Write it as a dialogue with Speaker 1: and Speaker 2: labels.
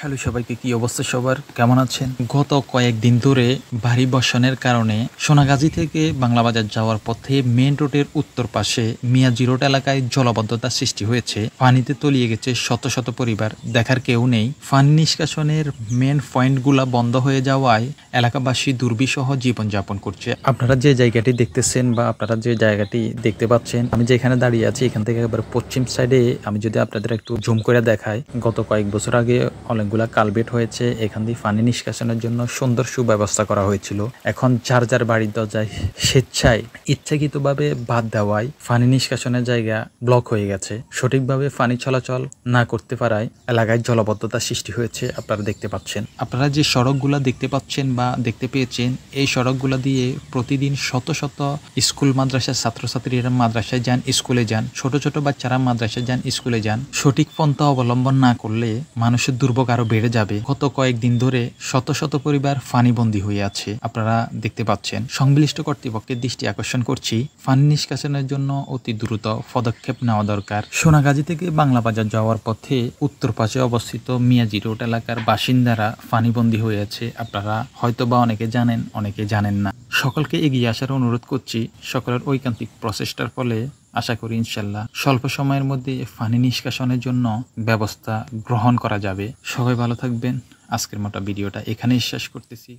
Speaker 1: Hello সবাইকে, কি অবস্থা সবার, কেমন আছেন? গত কয়েকদিন ধরে ভারী বর্ষণের কারণে সোনাগাজী থেকে বাংলাবাজার যাওয়ার পথে মেন রোডের উত্তর পাশে মিয়াজি রোড এলাকায় জলাবদ্ধতা সৃষ্টি হয়েছে। পানিতে তলিয়ে গেছে শত শত পরিবার, দেখার কেউ নেই। পানি নিষ্কাশনের মেন পয়েন্টগুলা বন্ধ হয়ে যাওয়ায় এলাকাবাসী দুর্বিষহ জীবনযাপন করছে। আপনারা যে জায়গাটি দেখতেছেন বা আপনারা যে জায়গাটি দেখতে পাচ্ছেন, আমি যেখানে দাঁড়িয়ে আছি এখান থেকে এবার পশ্চিম সাইডে আমি যদি আপনাদের একটু জুম করে দেখাই, গত কয়েক বছর আগে অনেকগুলা কালভেট হয়েছে। এখান দিয়ে পানি নিষ্কাশনের জন্য সুন্দর সুব্যবস্থা করা হয়েছিল। এখন যার যার বাড়ির দরজায় স্বেচ্ছায় ইচ্ছাকৃতভাবে বাদ দেওয়ায় পানি নিষ্কাশনের জায়গা ব্লক হয়ে গেছে। সঠিকভাবে পানি চলাচল না করতে পারায় এলাকায় জলাবদ্ধতা সৃষ্টি হয়েছে। আপনারা দেখতে পাচ্ছেন, আপনারা যে সড়কগুলা দেখতে পাচ্ছেন বা দেখতে পেয়েছেন, এই সড়কগুলা দিয়ে প্রতিদিন শত শত স্কুল মাদ্রাসার ছাত্রছাত্রীরা মাদ্রাসায় যান, স্কুলে যান, ছোট ছোট বাচ্চারা মাদ্রাসায় যান, স্কুলে যান। সঠিক পন্থা অবলম্বন না করলে মানুষের দুর্ভোগ আরো বেড়ে যাবে। গত কয়েকদিন ধরে শত শত পরিবার পানিবন্দী হয়ে আছে। আপনারা দেখতে পাচ্ছেন। সংশ্লিষ্ট কর্তৃপক্ষের দৃষ্টি আকর্ষণ করছি, পানি নিষ্কাশনের জন্য অতি দ্রুত পদক্ষেপ নেওয়া দরকার। সোনাগাজী থেকে বাংলাবাজার যাওয়ার পথে উত্তর পাশে অবস্থিত মিয়াজি রোড এলাকার বাসিন্দারা পানিবন্দী হয়ে আছে। আপনারা হয়তো বা অনেকে জানেন, অনেকে জানেন না। সকলকে এগিয়ে আসার অনুরোধ করছি। সকলের ঐকান্তিক প্রচেষ্টার ফলে আশা করি ইনশাল্লাহ স্বল্প সময়ের মধ্যে পানি নিষ্কাশনের জন্য ব্যবস্থা গ্রহণ করা যাবে। সবাই ভালো থাকবেন। আজকের মতো ভিডিওটা এখানেই শেষ করতেছি।